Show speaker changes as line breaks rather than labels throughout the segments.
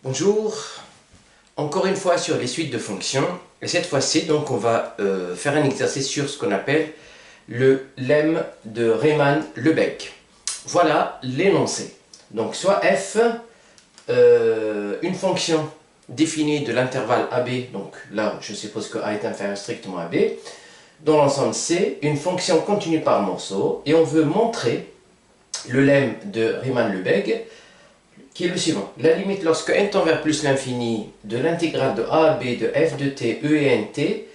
Bonjour, encore une fois sur les suites de fonctions, et cette fois-ci donc on va faire un exercice sur ce qu'on appelle le lemme de Riemann-Lebesgue. Voilà l'énoncé. Donc soit f, une fonction définie de l'intervalle AB, donc là je suppose que A est inférieur strictement à B, dans l'ensemble C, une fonction continue par morceau, et on veut montrer le lemme de Riemann-Lebesgue, qui est le suivant. La limite lorsque n tend vers plus l'infini de l'intégrale de a à b de f de t, e et n t,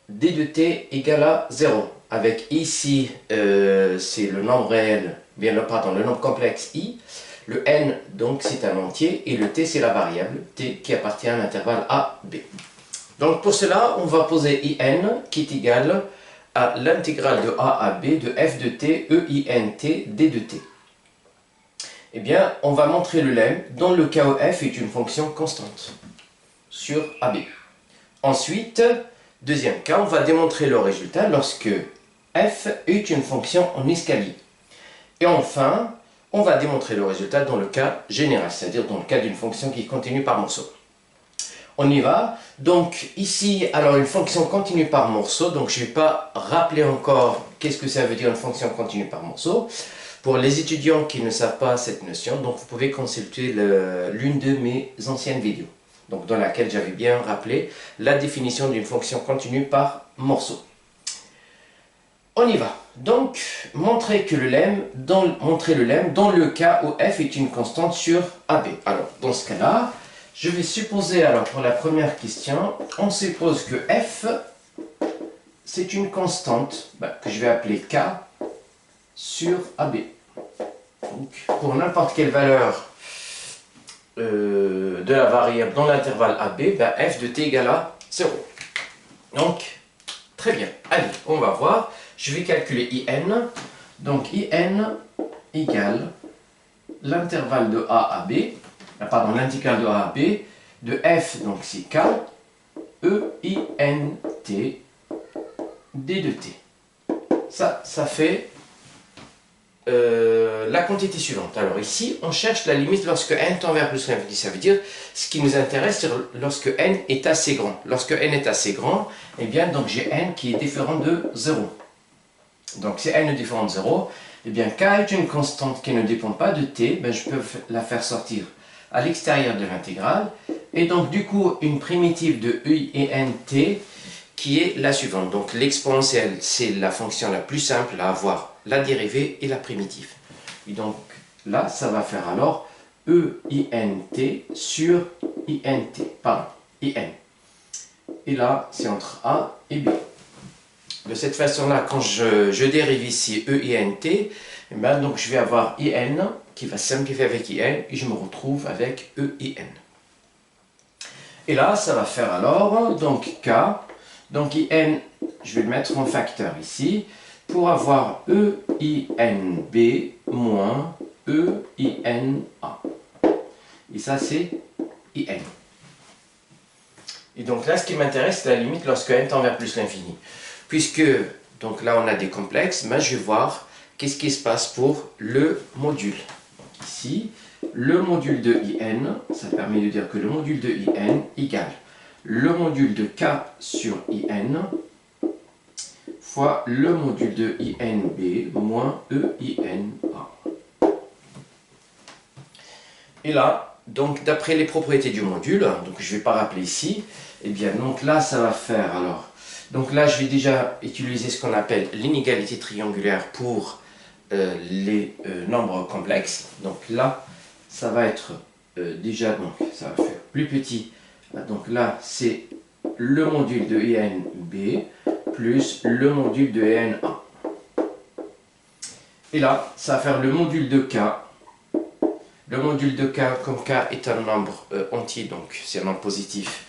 d de t égale à 0. Avec ici, c'est le nombre réel, bien pardon, le nombre complexe i. Le n, donc, c'est un entier, et le t, c'est la variable t qui appartient à l'intervalle a, b. Donc, pour cela, on va poser in qui est égal à l'intégrale de a à b de f de t, e i n t, d de t. Eh bien, on va montrer le lemme dans le cas où f est une fonction constante sur AB. Ensuite, deuxième cas, on va démontrer le résultat lorsque f est une fonction en escalier. Et enfin, on va démontrer le résultat dans le cas général, c'est-à-dire dans le cas d'une fonction qui est continue par morceau. On y va. Donc ici, alors une fonction continue par morceau, donc je ne vais pas rappeler encore qu'est-ce que ça veut dire une fonction continue par morceau. Pour les étudiants qui ne savent pas cette notion, donc vous pouvez consulter l'une de mes anciennes vidéos, donc dans laquelle j'avais bien rappelé la définition d'une fonction continue par morceau. On y va. Donc, montrer le lemme dans le cas où f est une constante sur AB. Alors, dans ce cas-là, je vais supposer, alors pour la première question, on suppose que f, c'est une constante que je vais appeler k, sur AB. Donc, pour n'importe quelle valeur de la variable dans l'intervalle AB, f de t égale à 0. Donc, très bien. Allez, on va voir. Je vais calculer in. Donc, in égale l'intervalle de A à B, pardon, l'intégrale de A à B, de f, donc c'est k, e, i, n, t, d de t. Ça fait la quantité suivante. Alors ici, on cherche la limite lorsque n tend vers plus l'infini. Ça veut dire, ce qui nous intéresse, c'est lorsque n est assez grand. Lorsque n est assez grand, eh bien, donc j'ai n qui est différent de 0. Donc si n est différent de 0, eh bien, k est une constante qui ne dépend pas de t, je peux la faire sortir à l'extérieur de l'intégrale. Et donc, du coup, une primitive de i et n t qui est la suivante. Donc l'exponentielle, c'est la fonction la plus simple à avoir la dérivée et la primitive. Et donc là, ça va faire alors e-i-n-t sur i-n-t, pardon, i-n. Et là, c'est entre a et b. De cette façon-là, quand je dérive ici e-i-n-t, donc je vais avoir i-n qui va simplifier avec i-n et je me retrouve avec e-i-n. Et là, ça va faire alors, donc k. Donc in, je vais le mettre en facteur ici, pour avoir EINB moins EINA. Et ça, c'est IN. Et donc là, ce qui m'intéresse, c'est la limite lorsque n tend vers plus l'infini. Puisque, donc là, on a des complexes, je vais voir qu'est-ce qui se passe pour le module. Donc ici, le module de IN, ça permet de dire que le module de IN égale le module de k sur in fois le module de inb moins eina. Et là, donc d'après les propriétés du module, donc je ne vais pas rappeler ici, et bien donc là ça va faire alors, donc là je vais déjà utiliser ce qu'on appelle l'inégalité triangulaire pour les nombres complexes. Donc là ça va être déjà, donc ça va faire plus petit. Donc là, c'est le module de INB plus le module de INA. Et là, ça va faire le module de K. Le module de K, comme K est un nombre entier, donc c'est un nombre positif,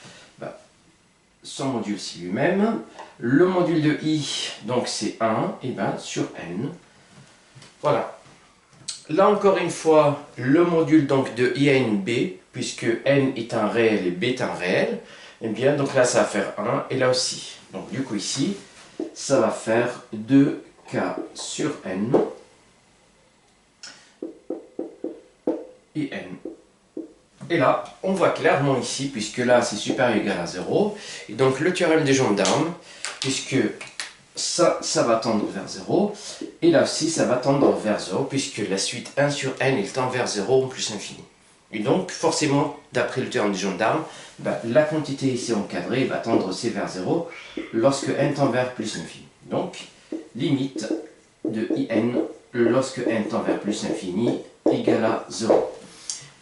son module c'est lui-même. Le module de I, donc c'est 1, et sur N. Voilà. Là encore une fois, le module donc de INB, puisque n est un réel et b est un réel, et bien donc là ça va faire 1, et là aussi. Donc du coup ici, ça va faire 2k sur n, et n. Et là, on voit clairement ici, puisque là c'est supérieur ou égal à 0, et donc le théorème des gendarmes, puisque ça va tendre vers 0, et là aussi ça va tendre vers 0, puisque la suite 1 sur n il tend vers 0 plus infini. Et donc forcément, d'après le théorème des gendarmes, la quantité ici encadrée va tendre aussi vers 0 lorsque n tend vers plus infini. Donc, limite de in lorsque n tend vers plus infini égale à 0.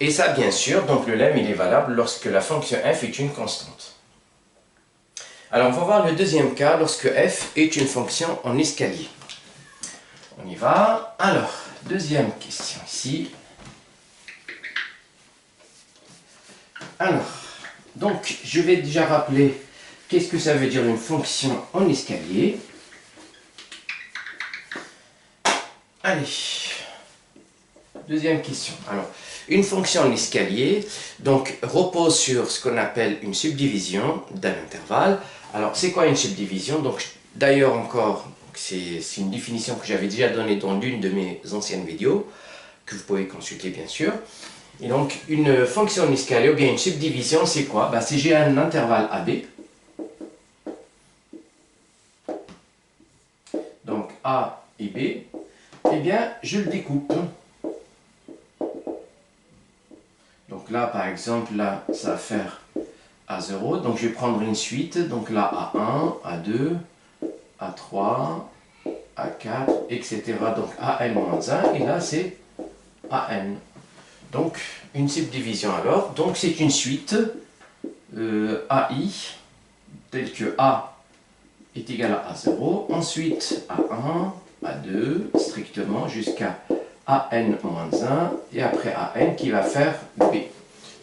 Et ça, bien sûr, donc le lemme il est valable lorsque la fonction f est une constante. Alors, on va voir le deuxième cas lorsque f est une fonction en escalier. On y va. Alors, deuxième question ici. Alors, donc, je vais déjà rappeler qu'est-ce que ça veut dire une fonction en escalier. Allez, deuxième question. Alors, une fonction en escalier donc, repose sur ce qu'on appelle une subdivision d'un intervalle. Alors, c'est quoi une subdivision? Donc, d'ailleurs encore, c'est une définition que j'avais déjà donnée dans l'une de mes anciennes vidéos, que vous pouvez consulter bien sûr. Et donc, une fonction en escalier, ou bien une subdivision, c'est quoi? Si j'ai un intervalle AB, donc A et B, eh bien, je le découpe. Donc là, par exemple, là, ça va faire A0. Donc, je vais prendre une suite. Donc là, A1, A2, A3, A4, etc. Donc, AN-1. Et là, c'est AN. Donc, une subdivision alors. Donc, c'est une suite AI, telle que A est égal à A0. Ensuite, A1, A2, strictement, jusqu'à AN-1. Et après AN qui va faire B.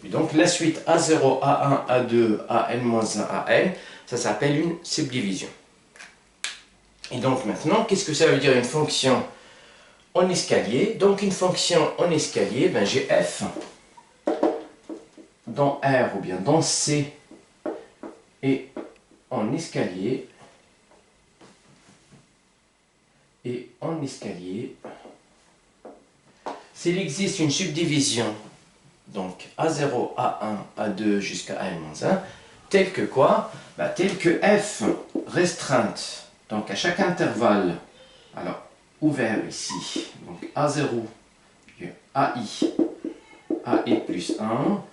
Et donc, la suite A0, A1, A2, AN-1, AN, ça s'appelle une subdivision. Et donc, maintenant, qu'est-ce que ça veut dire une fonction en escalier? Donc, une fonction en escalier, j'ai f dans R ou bien dans C et en escalier. Et en escalier, s'il existe une subdivision, donc A0, A1, A2 jusqu'à AN-1, telle que quoi? Telle que f restreinte, donc à chaque intervalle, alors ouvert ici, donc A0, AI plus 1,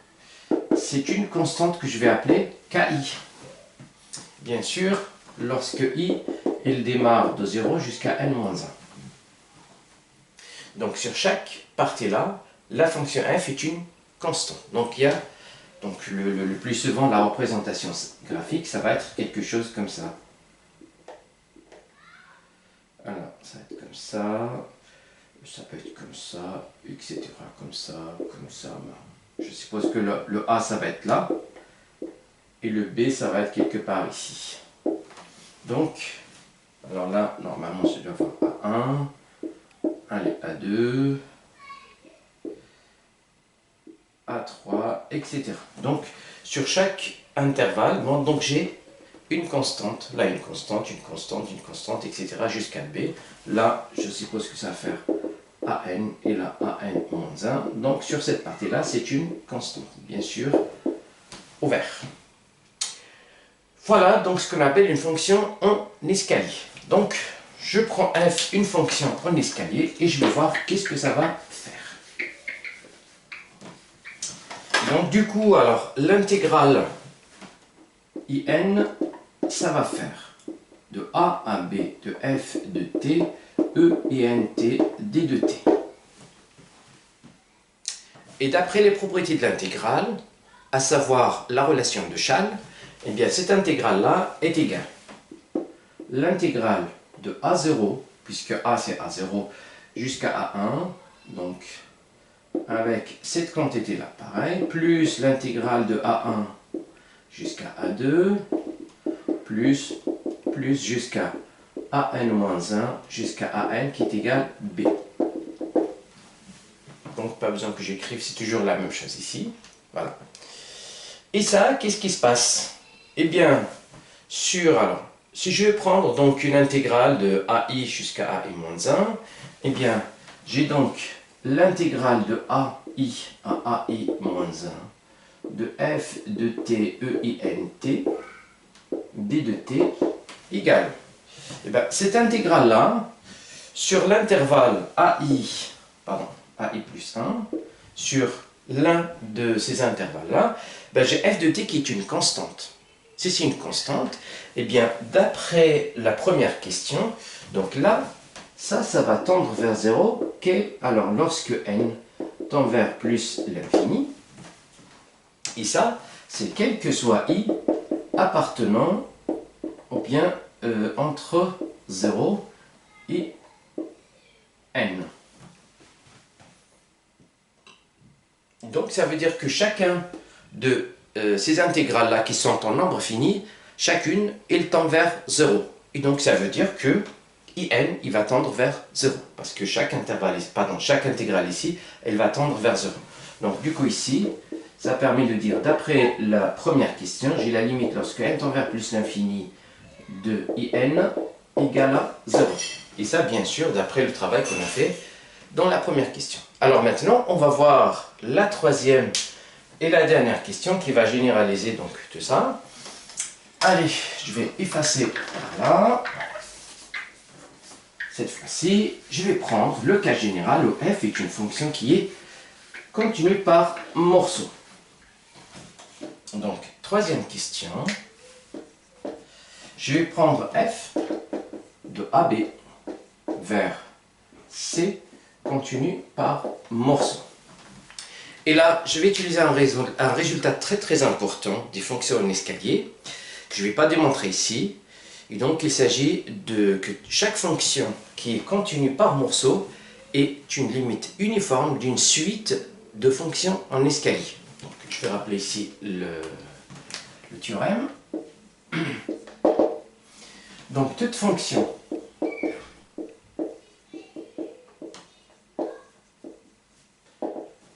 c'est une constante que je vais appeler KI. Bien sûr, lorsque I, il démarre de 0 jusqu'à n-1. Donc sur chaque partie-là, la fonction f est une constante. Donc il y a le plus souvent la représentation graphique, ça va être quelque chose comme ça. Alors, ça va être comme ça peut être comme ça, etc. Comme ça. Je suppose que le A, ça va être là, et le B, ça va être quelque part ici. Donc, alors là, normalement, je dois avoir A1, allez, A2, A3, etc. Donc, sur chaque intervalle, donc j'ai une constante, là une constante, etc. jusqu'à B. Là, je suppose que ça va faire AN et là AN-1. Donc, sur cette partie-là, c'est une constante, bien sûr, ouvert. Voilà donc ce qu'on appelle une fonction en escalier. Donc, je prends f, une fonction en escalier, et je vais voir qu'est-ce que ça va faire. Donc, du coup, alors, l'intégrale in, ça va faire de A à B, de f de t, e et nt, d de t. Et d'après les propriétés de l'intégrale, à savoir la relation de Chasles, eh bien cette intégrale-là est égale. L'intégrale de A0, puisque A c'est A0, jusqu'à A1, donc avec cette quantité-là, pareil, plus l'intégrale de A1 jusqu'à A2, plus jusqu'à AN-1 jusqu'à AN qui est égal B. Donc pas besoin que j'écrive, c'est toujours la même chose ici. Voilà. Et ça, qu'est-ce qui se passe? Eh bien, alors, si je vais prendre donc une intégrale de AI jusqu'à AI-1, eh bien, j'ai donc l'intégrale de AI à AI-1 de f de t e i n t d de t égale. Et bien, cette intégrale-là, sur l'intervalle AI plus 1, sur l'un de ces intervalles-là, ben, j'ai f de t qui est une constante. Si c'est une constante, eh bien, d'après la première question, donc là, ça va tendre vers 0. Alors, lorsque n tend vers plus l'infini, et ça, c'est quel que soit i appartenant ou bien entre 0 et n. Donc ça veut dire que chacun de ces intégrales-là qui sont en nombre fini, chacune, elle tend vers 0. Et donc ça veut dire que in, il va tendre vers 0. Parce que chaque intégrale ici, elle va tendre vers 0. Donc du coup ici, ça permet de dire, d'après la première question, j'ai la limite lorsque n tend vers plus l'infini de in égale à 0. Et ça, bien sûr, d'après le travail qu'on a fait dans la première question. Alors maintenant, on va voir la troisième et la dernière question qui va généraliser donc tout ça. Allez, je vais effacer par là. Cette fois-ci, je vais prendre le cas général où f est une fonction qui est continue par morceau. Donc, troisième question. Je vais prendre f de AB vers C continue par morceau. Et là, je vais utiliser un résultat très important des fonctions en escalier que je ne vais pas démontrer ici. Et donc, il s'agit de que chaque fonction qui est continue par morceau est une limite uniforme d'une suite de fonctions en escalier. Donc, je vais rappeler ici le théorème. Donc, toute fonction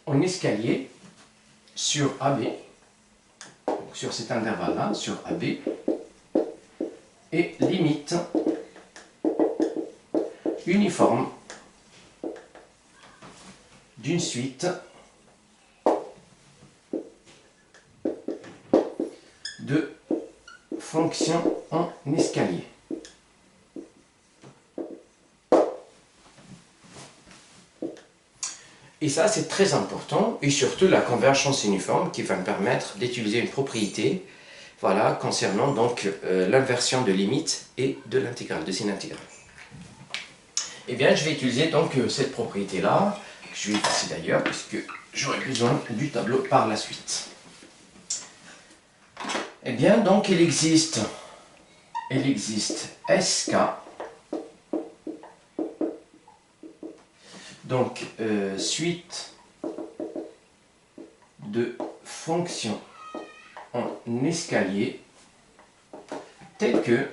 en escalier sur AB, donc sur cet intervalle-là, sur AB, est limite uniforme d'une suite de fonctions en escalier. Et ça, c'est très important, et surtout la convergence uniforme qui va me permettre d'utiliser une propriété voilà, concernant donc l'inversion de limite et de l'intégrale, de sin intégrale. Eh bien, je vais utiliser donc cette propriété-là, que je vais effacer d'ailleurs, puisque j'aurai besoin du tableau par la suite. Eh bien, donc, il existe SK, donc suite de fonctions en escalier telles que,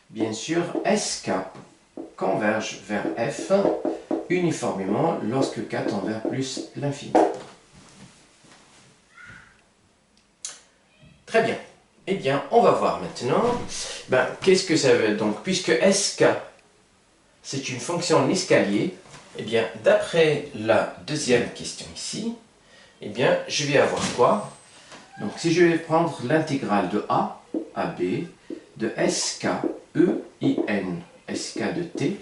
bien sûr, SK converge vers F uniformément lorsque K tend vers plus l'infini. Très bien. Eh bien, on va voir maintenant, qu'est-ce que ça veut donc, puisque SK, c'est une fonction en escalier, eh bien, d'après la deuxième question ici, eh bien, je vais avoir quoi? Donc, si je vais prendre l'intégrale de A à B, de SK, E, I, N, SK de T,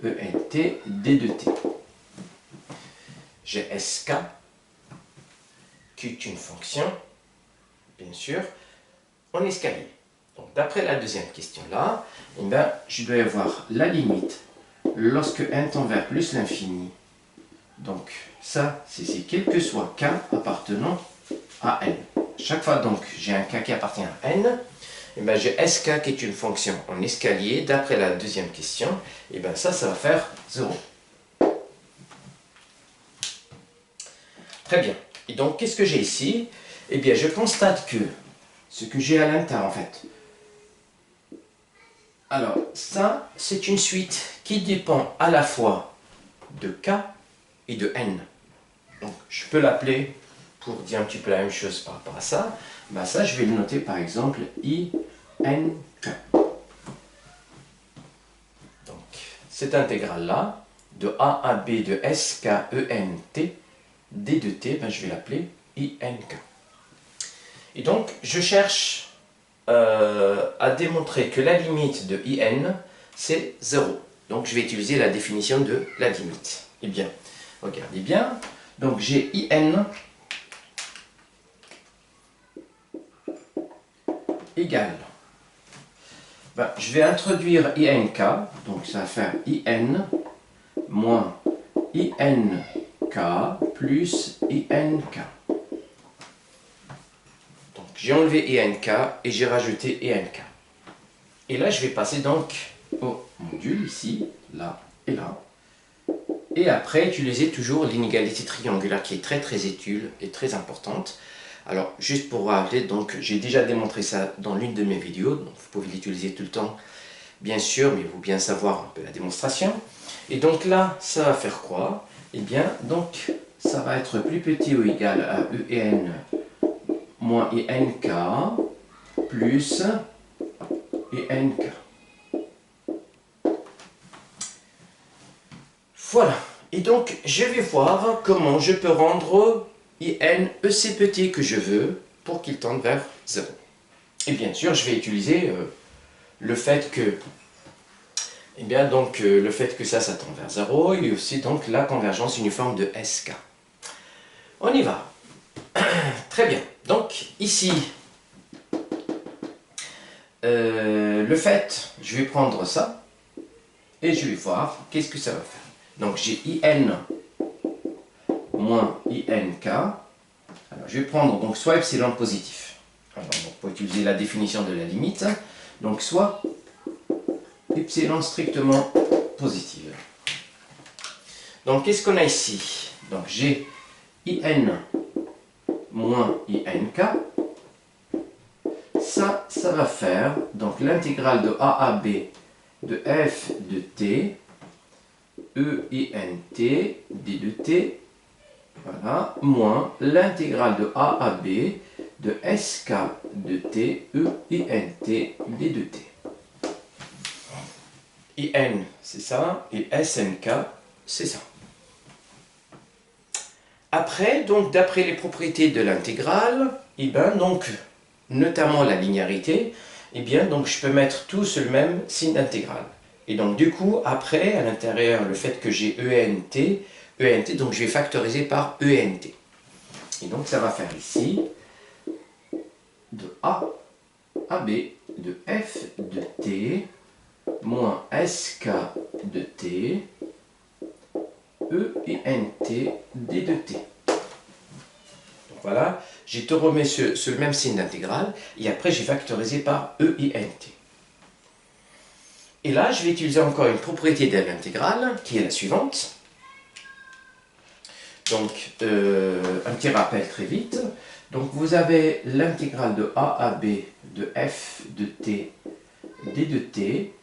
E, N, T, D de T. J'ai SK, qui est une fonction, bien sûr, en escalier. Donc, d'après la deuxième question-là, eh bien, je dois avoir la limite lorsque n tend vers plus l'infini. Donc, ça, c'est quel que soit k appartenant à n. Chaque fois, donc, j'ai un k qui appartient à n, eh bien, j'ai sk qui est une fonction en escalier. D'après la deuxième question, eh bien, ça va faire 0. Très bien. Et donc, qu'est-ce que j'ai ici? Eh bien, je constate que ce que j'ai à l'intérieur, en fait, alors, ça, c'est une suite qui dépend à la fois de k et de n. Donc, je peux l'appeler, pour dire un petit peu la même chose par rapport à ça, ça, je vais le noter par exemple i, n, k. Donc, cette intégrale-là, de a à b de s, k, e, n, t, d de t, ben, je vais l'appeler INK. Et donc, je cherche à démontrer que la limite de IN, c'est 0. Donc, je vais utiliser la définition de la limite. Eh bien, regardez bien. Donc, j'ai IN égale. Ben, je vais introduire INK. Donc, ça va faire IN moins INK plus INK. Donc, j'ai enlevé INK et j'ai rajouté INK. Et là, je vais passer donc au module ici, là et là. Et après, utiliser toujours l'inégalité triangulaire qui est très utile et très importante. Alors, juste pour vous rappeler, donc j'ai déjà démontré ça dans l'une de mes vidéos, donc vous pouvez l'utiliser tout le temps, bien sûr, mais il faut bien savoir un peu la démonstration. Et donc là, ça va faire quoi? Eh bien, donc, ça va être plus petit ou égal à EN moins INK plus INK. Voilà. Et donc, je vais voir comment je peux rendre IN EC petit que je veux pour qu'il tende vers 0. Et bien sûr, je vais utiliser le fait que le fait que ça tend vers 0 et aussi donc la convergence uniforme de SK. On y va. Très bien. Donc, ici, le fait, je vais prendre ça et je vais voir qu'est-ce que ça va faire. Donc, j'ai IN moins INK. Alors, je vais prendre donc soit epsilon positif. Alors, on peut utiliser la définition de la limite. Donc, soit epsilon strictement positive. Donc, qu'est-ce qu'on a ici? Donc, j'ai IN moins INK. Ça va faire donc l'intégrale de A à B de f de t, E INT, d de t, voilà, moins l'intégrale de A à B de SK de t, E INT, d de t. IN, c'est ça, et SNK, c'est ça. Après, donc, d'après les propriétés de l'intégrale, et ben, donc, notamment la linéarité, et bien, donc, je peux mettre tout sur le même signe d'intégrale. Et donc, du coup, après, à l'intérieur, le fait que j'ai ENT, donc, je vais factoriser par ENT. Et donc, ça va faire ici, de A à B, de F de T, moins SK de T, E et NT, D de T. Donc voilà, j'ai tout remis sur le même signe d'intégrale, et après j'ai factorisé par E et NT. Et là, je vais utiliser encore une propriété de l'intégrale, qui est la suivante. Donc, un petit rappel très vite. Donc, vous avez l'intégrale de A à B de F de T, D de T.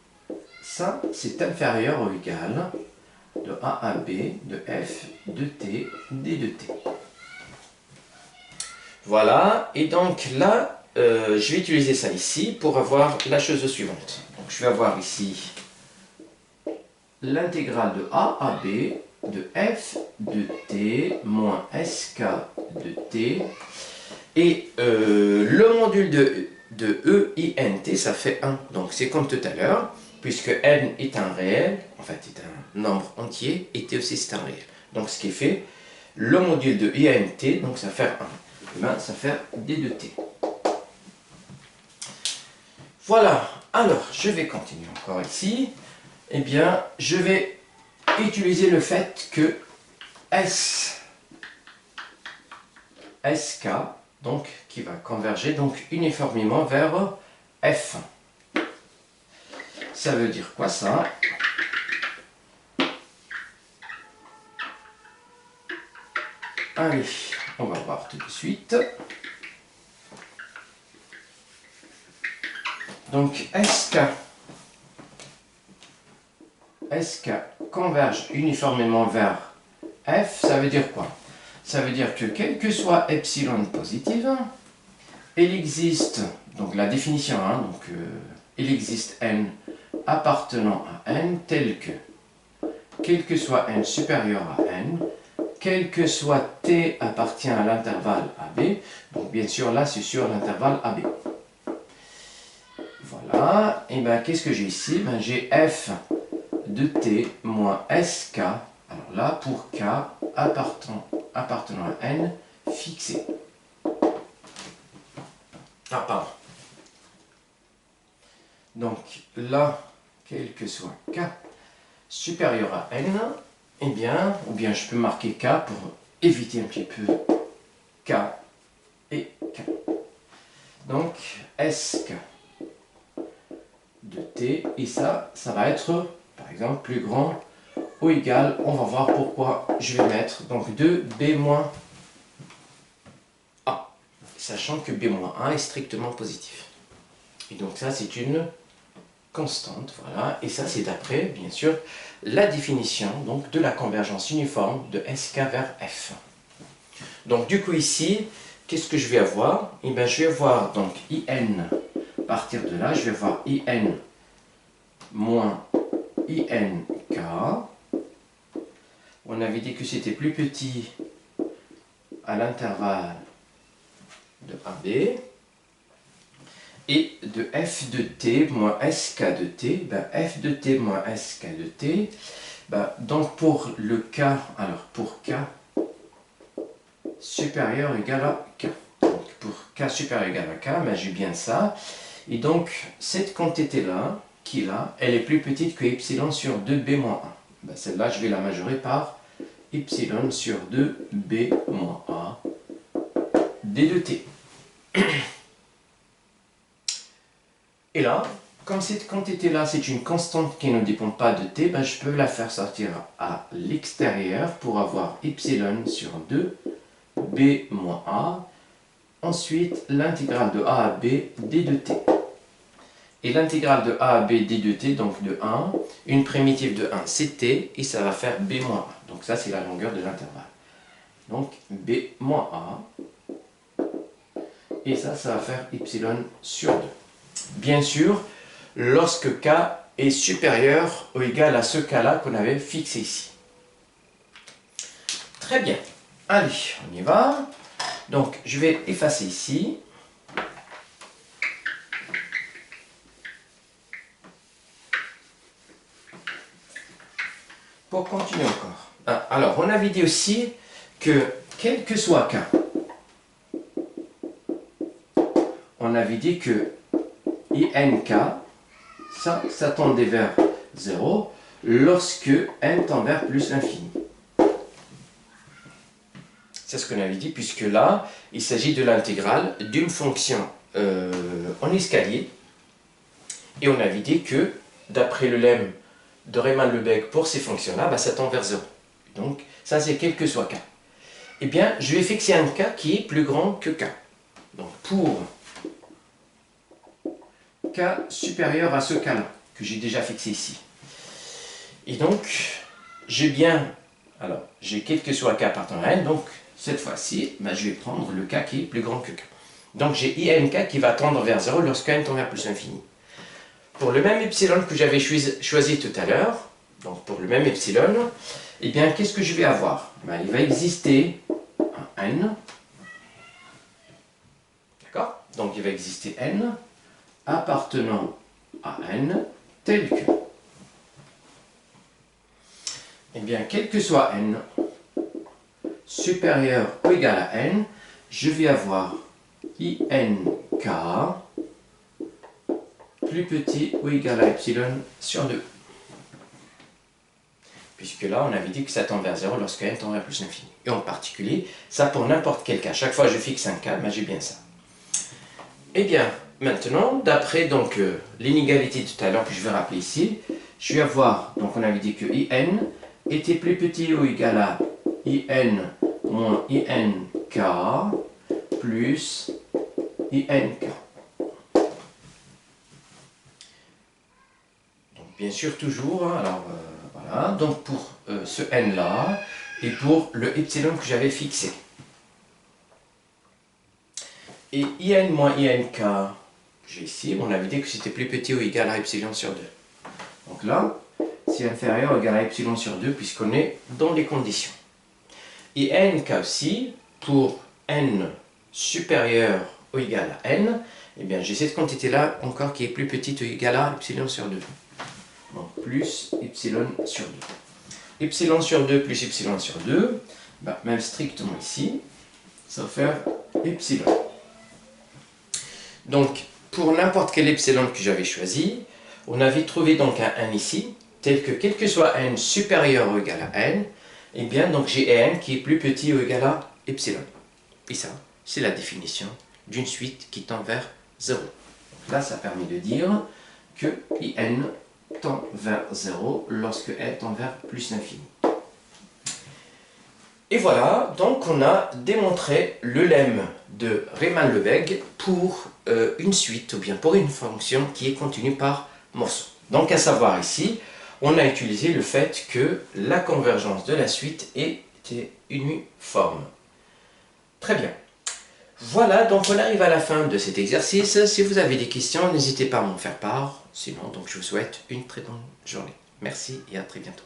Ça, c'est inférieur ou égal de A à B de F de T, D de T. Voilà, et donc là, je vais utiliser ça ici pour avoir la chose suivante. Donc, je vais avoir ici l'intégrale de A à B de F de T moins SK de T. Et le module de E INT, ça fait 1. Donc, c'est comme tout à l'heure. Puisque n est un réel, en fait est un nombre entier, et t aussi c'est un réel. Donc ce qui est fait, le module de INT, donc ça fait 1. Et bien ça fait d de t. Voilà, alors je vais continuer encore ici. Eh bien, je vais utiliser le fait que SK, donc qui va converger donc uniformément vers F1. Ça veut dire quoi ça? Allez, on va voir tout de suite. Donc SK converge uniformément vers F, ça veut dire quoi? Ça veut dire que quel que soit epsilon positive, il existe, donc la définition, hein, donc il existe n appartenant à n tel que, quel que soit n supérieur à n, quel que soit t appartient à l'intervalle AB, donc bien sûr là c'est sur l'intervalle AB. Voilà, et bien qu'est-ce que j'ai ici? Ben, j'ai f de t moins sk, alors là pour k appartenant à n fixé. Ah pardon. Donc là, quel que soit k supérieur à n, eh bien, ou bien je peux marquer k pour éviter un petit peu k et k. Donc sk de t, et ça va être par exemple plus grand ou égal, on va voir pourquoi je vais mettre donc 2b moins a, sachant que b moins a est strictement positif. Et donc ça c'est une constante, voilà, et ça c'est d'après bien sûr la définition donc de la convergence uniforme de SK vers F. Donc du coup ici, qu'est-ce que je vais avoir? Eh bien je vais avoir donc IN, à partir de là je vais avoir IN moins INK. On avait dit que c'était plus petit à l'intervalle de AB. Et de f de t moins sk de t, ben f de t moins sk de t, ben donc pour le k, alors pour k supérieur ou égal à k. Donc pour k supérieur ou égal à k, ben j'ai bien ça. Et donc cette quantité-là, qui est là, elle est plus petite que epsilon sur 2b moins 1. Ben celle-là, je vais la majorer par epsilon sur 2b moins a d de t. Et là, comme cette quantité-là, c'est une constante qui ne dépend pas de t, ben je peux la faire sortir à l'extérieur pour avoir epsilon sur 2b moins a. Ensuite, l'intégrale de a à b d de t. Et l'intégrale de a à b d de t, donc de 1, une primitive de 1, c'est t, et ça va faire b moins a. Donc ça, c'est la longueur de l'intervalle. Donc b moins a. Et ça va faire epsilon sur 2. Bien sûr, lorsque k est supérieur ou égal à ce k-là qu'on avait fixé ici. Très bien. Allez, on y va. Donc, je vais effacer ici. Pour continuer encore. Alors, on avait dit aussi que, quel que soit k, on avait dit que INK, ça tendait vers 0 lorsque n tend vers plus l'infini. C'est ce qu'on avait dit, puisque là, il s'agit de l'intégrale d'une fonction en escalier. Et on avait dit que, d'après le lemme de Riemann-Lebesgue pour ces fonctions-là, ben, ça tend vers 0. Donc, ça c'est quel que soit k. Eh bien, je vais fixer un k qui est plus grand que k. Donc, pour k supérieur à ce k-là, que j'ai déjà fixé ici. Et donc, j'ai bien, alors, j'ai quel que soit k appartenant à n, donc, cette fois-ci, ben, je vais prendre le k qui est plus grand que k. Donc, j'ai INK qui va tendre vers 0 lorsque n tend vers plus l'infini. Pour le même epsilon que j'avais choisi tout à l'heure, donc pour le même epsilon, eh bien, qu'est-ce que je vais avoir? Ben, il va exister un n, d'accord? Donc, il va exister n appartenant à n tel que. Eh bien, quel que soit n supérieur ou égal à n, je vais avoir INK plus petit ou égal à epsilon sur 2. Puisque là, on avait dit que ça tend vers 0 lorsque n tend vers plus l'infini. Et en particulier, ça pour n'importe quel cas. Chaque fois que je fixe un cas, ben, j'ai bien ça. Eh bien, maintenant, d'après donc l'inégalité tout à l'heure que je vais rappeler ici, je vais avoir, donc on avait dit que IN était plus petit ou égal à IN moins INK plus INK. Donc bien sûr toujours, hein, alors voilà, donc pour ce N là, et pour le epsilon que j'avais fixé. Et IN moins INK, que j'ai ici, on avait dit que c'était plus petit ou égal à epsilon sur 2. Donc là, c'est inférieur ou égal à epsilon sur 2 puisqu'on est dans les conditions. Et nk aussi, pour n supérieur ou égal à n, eh bien j'ai cette quantité-là encore qui est plus petite ou égale à epsilon sur 2. Donc plus epsilon sur 2. Epsilon sur 2 plus epsilon sur 2, bah, même strictement ici, ça va faire epsilon. Donc, pour n'importe quel epsilon que j'avais choisi, on avait trouvé donc un n ici, tel que quel que soit n supérieur ou égal à n, eh bien donc j'ai n qui est plus petit ou égal à epsilon. Et ça, c'est la définition d'une suite qui tend vers 0. Donc là, ça permet de dire que IN tend vers 0 lorsque L tend vers plus l'infini. Et voilà, donc on a démontré le lemme de Riemann-Lebesgue pour une suite, ou bien pour une fonction qui est continue par morceau. Donc à savoir ici, on a utilisé le fait que la convergence de la suite était uniforme. Très bien. Voilà, donc on arrive à la fin de cet exercice. Si vous avez des questions, n'hésitez pas à m'en faire part. Sinon, donc je vous souhaite une très bonne journée. Merci et à très bientôt.